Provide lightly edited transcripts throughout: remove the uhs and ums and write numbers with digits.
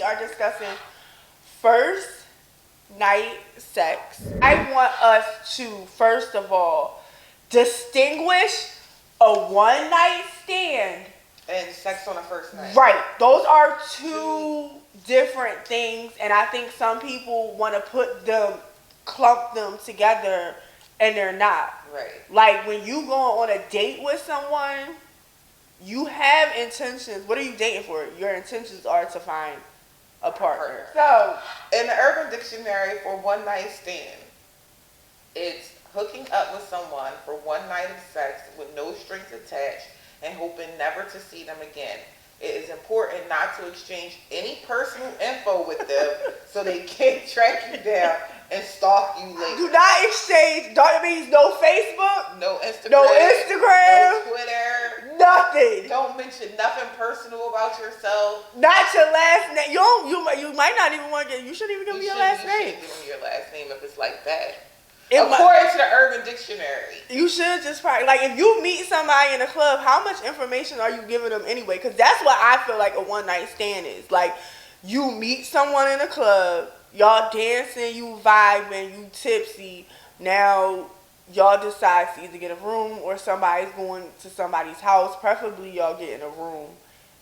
are discussing first night sex. I want us to, first of all, distinguish a one night stand and sex on a first night. Right. Those are two different things, and I think some people want to clump them together, and they're not. Right. Like when you go on a date with someone, you have intentions. What are you dating for? Your intentions are to find a partner. So, in the Urban Dictionary for one night stand, it's hooking up with someone for one night of sex with no strings attached and hoping never to see them again. It is important not to exchange any personal info with them so they can't track you down and stalk you later. Do not exchange. That means no Facebook, no Instagram, no Twitter, nothing. Don't mention nothing personal about yourself. Not your last name. You might not even want to get. You shouldn't even give me your last name. You shouldn't give me your last name if it's like that. According to the Urban Dictionary. You should just probably, like, if you meet somebody in a club, how much information are you giving them anyway? Because that's what I feel like a one night stand is. Like, you meet someone in a club, y'all dancing, you vibing, you tipsy. Now, y'all decide to either get a room or somebody's going to somebody's house. Preferably, y'all get in a room.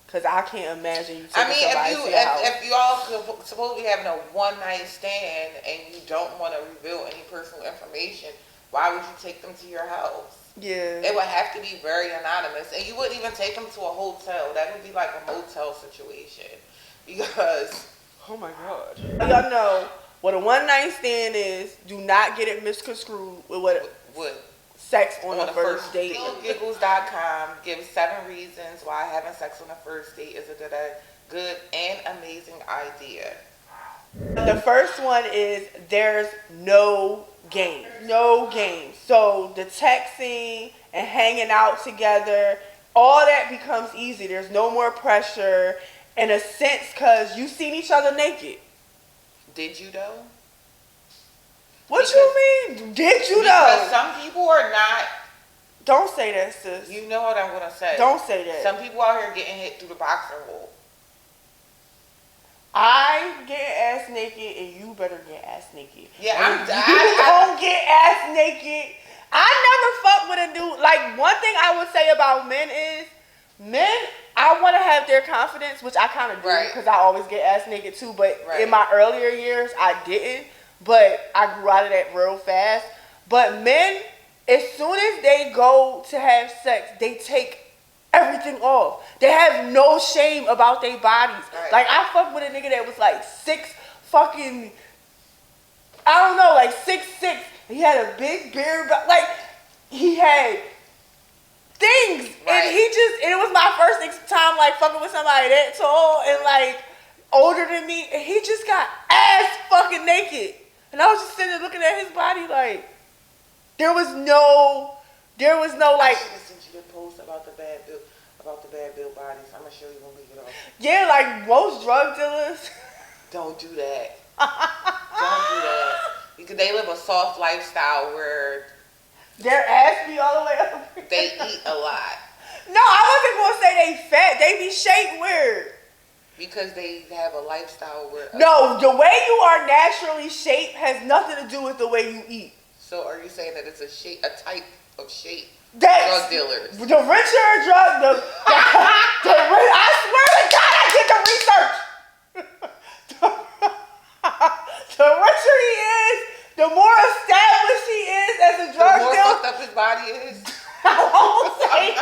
Because I can't imagine you taking somebody to your house. If y'all supposed to be having a one night stand and you don't want to reveal any personal information, why would you take them to your house? Yeah. It would have to be very anonymous. And you wouldn't even take them to a hotel. That would be like a motel situation. Because, oh my God. Y'all know what a one night stand is. Do not get it misconstrued with what sex on the first date. Giggles.com gives 7 reasons why having sex on the first date is a good and amazing idea. The first one is there's no game. No game. So the texting and hanging out together, all that becomes easy. There's no more pressure in a sense because you've seen each other naked. Did you though? What you mean? Did you know? Because some people are not. Don't say that, sis. You know what I'm gonna say. Don't say that. Some people out here getting hit through the boxer hole. I get ass naked, and you better get ass naked. Yeah, you don't get ass naked. I never fuck with a dude. Like, one thing I would say about men is, I want to have their confidence, which I kind of do because I always get ass naked too. But in my earlier years, I didn't. But I grew out of that real fast. But men, as soon as they go to have sex, they take everything off. They have no shame about their bodies. Right. Like, I fucked with a nigga that was like 6'6". He had a big beard. Like, he had things. Right. And it was my first time, like, fucking with somebody that tall and, like, older than me. And he just got ass fucking naked. And I was just sitting there looking at his body like, there was no like. I should have sent you the post about the bad bill bodies. I'm gonna show you when we get off. Yeah, like most drug dealers. Don't do that. Don't do that. Because they live a soft lifestyle where their ass be all the way up. They eat a lot. No, I wasn't gonna say they fat. They be shaped weird. Because they have a lifestyle where... No, the way you are naturally shaped has nothing to do with the way you eat. So are you saying that it's a type of shape? Drug dealers. The richer I swear to God, I did the research. The richer he is, the more established he is as a drug dealer. The more fucked up his body is. I won't say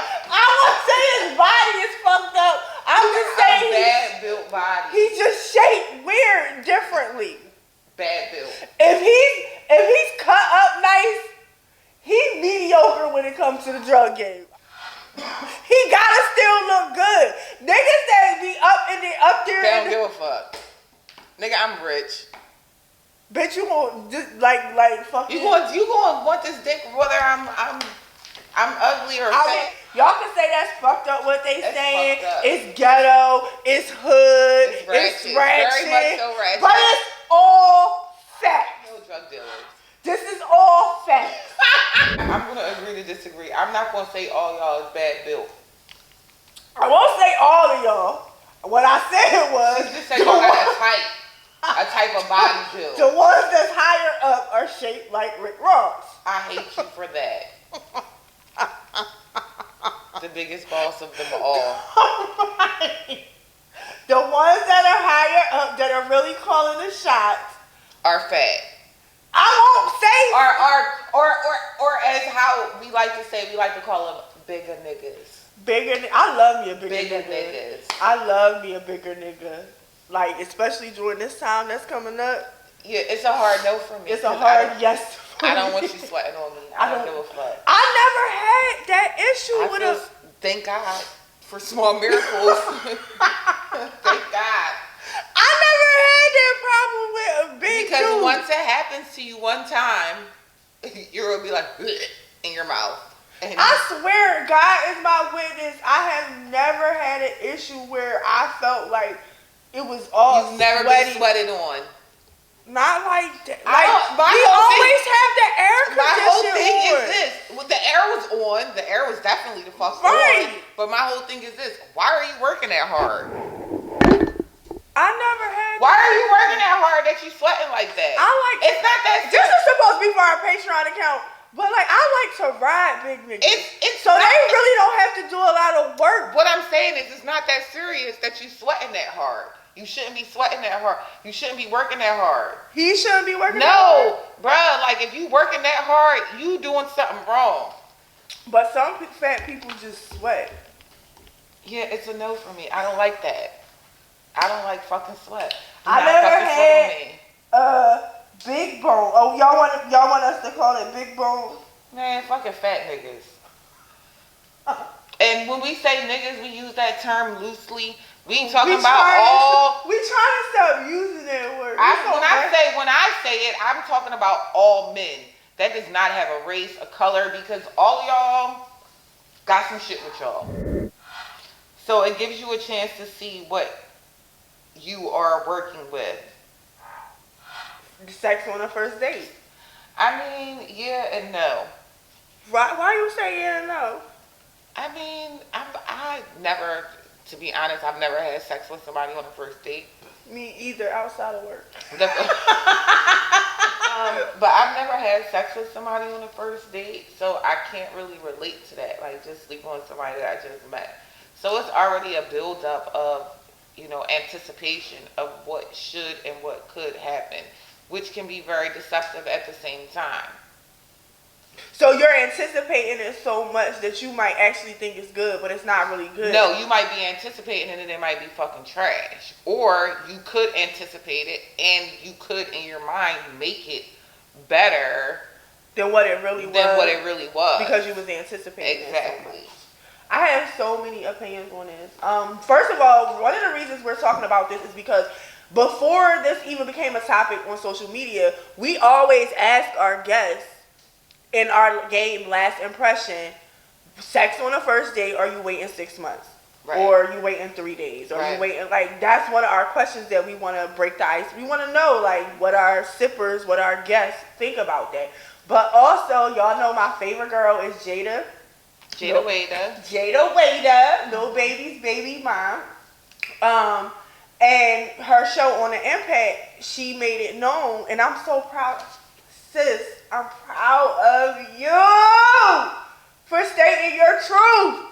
his body is fucked up. I'm just saying bad built body. He's just shaped weird, differently. Bad built. If he's cut up nice, he's mediocre when it comes to the drug game. He gotta still look good. Niggas that be up there. They don't give a fuck. Nigga, I'm rich. Bitch, you gonna just like fuck. You gonna want this dick whether I'm ugly or fat. Y'all can say that's fucked up what they saying. It's ghetto, it's hood, it's ratchet. Very much so ratchet. But it's all facts. No drug dealers. This is all facts. I'm gonna agree to disagree. I'm not gonna say all y'all is bad built. I won't say all of y'all. what I said was, she just said you got a type of body build. The ones that's higher up are shaped like Rick Ross. I hate you for that. The biggest boss of them all. Right. The ones that are higher up, that are really calling the shots, are fat. I won't say. Or as how we like to say, we like to call them bigger niggas. I love me a bigger nigga. Niggas. I love me a bigger nigga. Like, especially during this time that's coming up. Yeah, it's a hard no for me. It's a hard yes for me. I don't want you sweating on me. I don't give a fuck. I never had that issue with a... Thank God for small miracles. Thank God. I never had that problem with a big because dude. Once it happens to you one time, you're going to be like, in your mouth. And I swear, God is my witness. I have never had an issue where I felt like it was all You've never sweaty. been sweated on. Not like that. Like, we always have the air conditioning. My whole thing is this. The air was on. The air was definitely the fuck on. But my whole thing is this. Why are you working that hard? I never had. Why are you working that hard that you sweating like that? It's not that. This is supposed to be for our Patreon account. But like, I like to ride big niggas. So they really don't have to do a lot of work. What I'm saying is, it's not that serious that you sweating that hard. You shouldn't be sweating that hard. You shouldn't be working that hard. He shouldn't be working that hard? No, bruh. Like, if you working that hard, you doing something wrong. But some fat people just sweat. Yeah, it's a no for me. I don't like that. I don't like fucking sweat. I never had big bone. Oh, y'all want us to call it big bone? Man, fucking fat niggas. And when we say niggas, we use that term loosely. We talking about all. We trying to stop using that word. When I say it, I'm talking about all men. That does not have a race, a color, because all y'all got some shit with y'all. So it gives you a chance to see what you are working with. Sex on a first date. I mean, yeah and no. Why you say yeah and no? I mean, I never, to be honest, I've never had sex with somebody on a first date. Me either, outside of work. But I've never had sex with somebody on a first date, so I can't really relate to that. Like, just sleep on somebody that I just met. So it's already a buildup of, anticipation of what should and what could happen, which can be very deceptive at the same time. So you're anticipating it so much that you might actually think it's good, but it's not really good. No, you might be anticipating it and it might be fucking trash. Or you could anticipate it and you could, in your mind, make it better than what it really was. Because you was anticipating it. Exactly. I have so many opinions on this. First of all, one of the reasons we're talking about this is because before this even became a topic on social media, we always ask our guests in our game Last Impression, sex on a first date, or you waiting 6 months? Right. Or you waiting 3 days? Or you waiting, like, that's one of our questions that we want to break the ice. We want to know, like, what our sippers, what our guests think about that. But also, y'all know my favorite girl is Jada Waiter, Lil Baby's baby mom. And her show on the Impact, she made it known, and I'm so proud, sis. I'm proud of you for stating your truth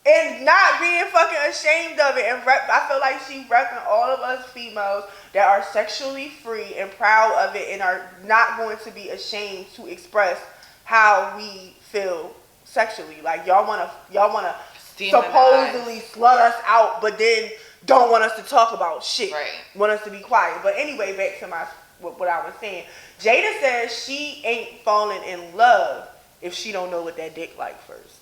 and not being fucking ashamed of it. And I feel like she repping all of us females that are sexually free and proud of it and are not going to be ashamed to express how we feel sexually. Like, y'all wanna supposedly slut us out, but then don't want us to talk about shit. Right. Want us to be quiet. But anyway, back to what I was saying. Jada says she ain't falling in love if she don't know what that dick like first.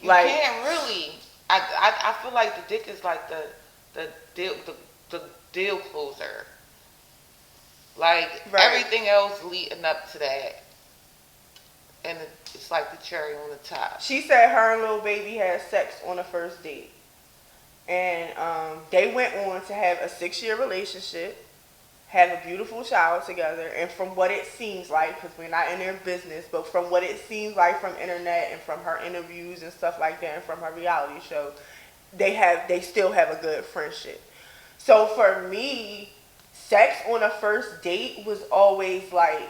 You can't really. I feel like the dick is like the deal closer. Like everything else leading up to that. And it's like the cherry on the top. She said her and Lil Baby had sex on the first date. And they went on to have a 6-year relationship, have a beautiful child together. And from what it seems like, because we're not in their business, but from what it seems like from internet and from her interviews and stuff like that and from her reality show, they still have a good friendship. So for me, sex on a first date was always like,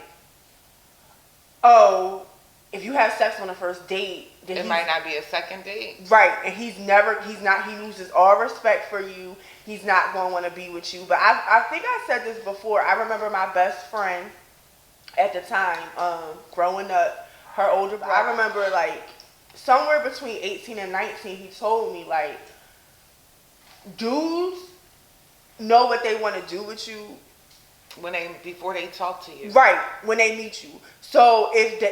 oh, if you have sex on a first date, then it might not be a second date. Right, and he loses all respect for you. He's not going to want to be with you. But I think I said this before. I remember my best friend at the time, growing up, her older brother, I remember like somewhere between 18 and 19, he told me like, dudes know what they want to do with you before they talk to you. Right, when they meet you. So if the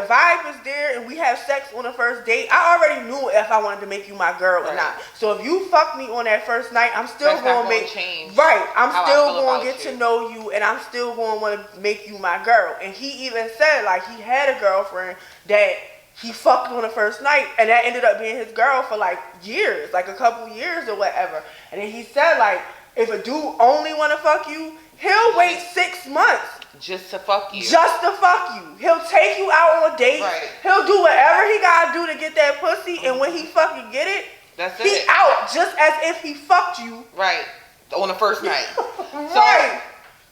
vibe is there and we have sex on the first date, I already knew if I wanted to make you my girl or not. So if you fuck me on that first night, I'm still going to change. Right, I'm still going to get to know you, and I'm still going to want to make you my girl. And he even said like he had a girlfriend that he fucked on the first night, and that ended up being his girl for like years, like a couple years or whatever. And then he said like, if a dude only want to fuck you, he'll wait 6 months. Just to fuck you. Just to fuck you. He'll take you out on dates. Right. He'll do whatever he gotta do to get that pussy, and when he fucking get it, he out just as if he fucked you. Right. On the first night. Right.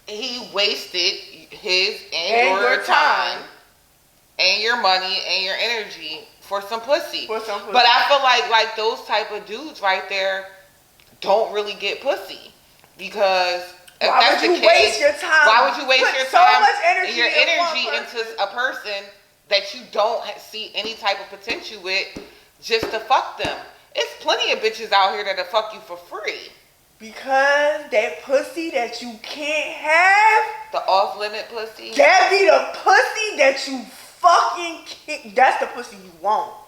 So he wasted his and your time and your money and your energy for some pussy. But I feel like those type of dudes right there don't really get pussy. Because why would you waste your time? Why would you waste your time and your energy into a person that you don't see any type of potential with just to fuck them? It's plenty of bitches out here that'll fuck you for free. Because that pussy that you can't have. The off-limit pussy. That be the pussy that you fucking can't. That's the pussy you want.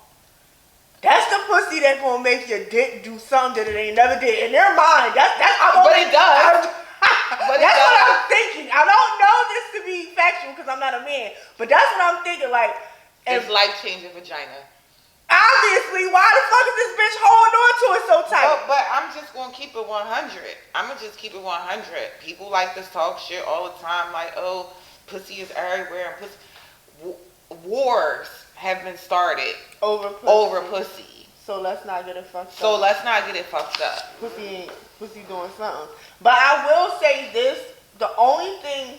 That's the pussy that's gonna make your dick do something that it ain't never did in their mind. But it does. But that's what I'm thinking. I don't know this to be factual because I'm not a man, but that's what I'm thinking. Like, it's life-changing vagina. Obviously, why the fuck is this bitch holding on to it so tight? But I'm just gonna keep it 100. I'm gonna just keep it 100. People like to talk shit all the time, like, oh, pussy is everywhere. And pussy. Wars have been started over pussy. So let's not get it fucked up. Pussy doing something. But I will say this, the only thing,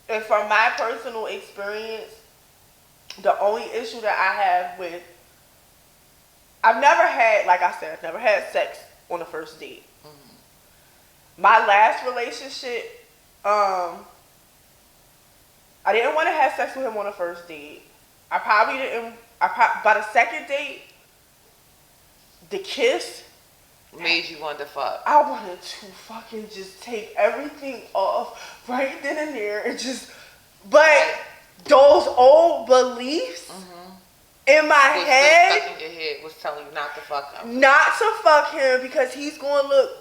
and from my personal experience, the only issue that I have with, I've never had, like I said, I've never had sex on the first date. Mm-hmm. My last relationship, I didn't want to have sex with him on the first date. By the second date, the kiss made you want to fuck. I wanted to fucking just take everything off right then and there and just, but those old beliefs in my head, stuck in your head was telling you not to fuck him. Not to fuck him because he's going to look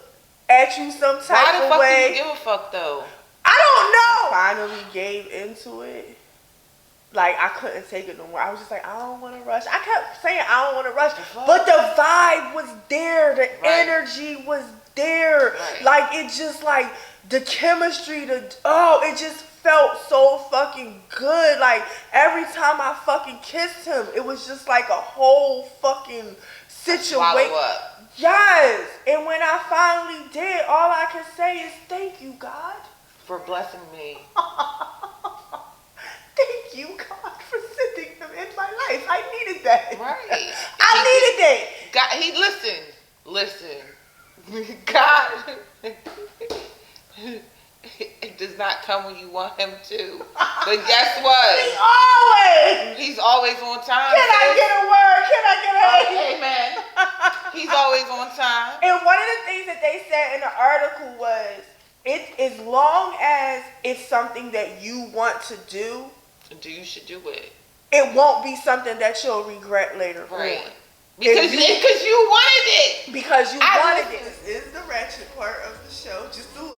at you some type of way. Why the fuck do you give a fuck though? I don't know. I finally gave into it. Like, I couldn't take it no more. I was just like, I don't want to rush. I kept saying I don't want to rush. But the vibe was there. The energy was there. Right. Like, it just, like, the chemistry, it just felt so fucking good. Like, every time I fucking kissed him, it was just like a whole fucking situation. Yes. And when I finally did, all I can say is thank you, God. For blessing me. Thank you, God, for sending him in my life. I needed that. Right. I needed that. God, listen. God, it does not come when you want him to. But guess what? He's always on time. Can I get a word? Can I get a amen? He's always on time. And one of the things that they said in the article was, as long as it's something that you want to do, you should do it. It won't be something that you'll regret later on. Because you wanted it. Because you wanted it. This is the ratchet part of the show. Just do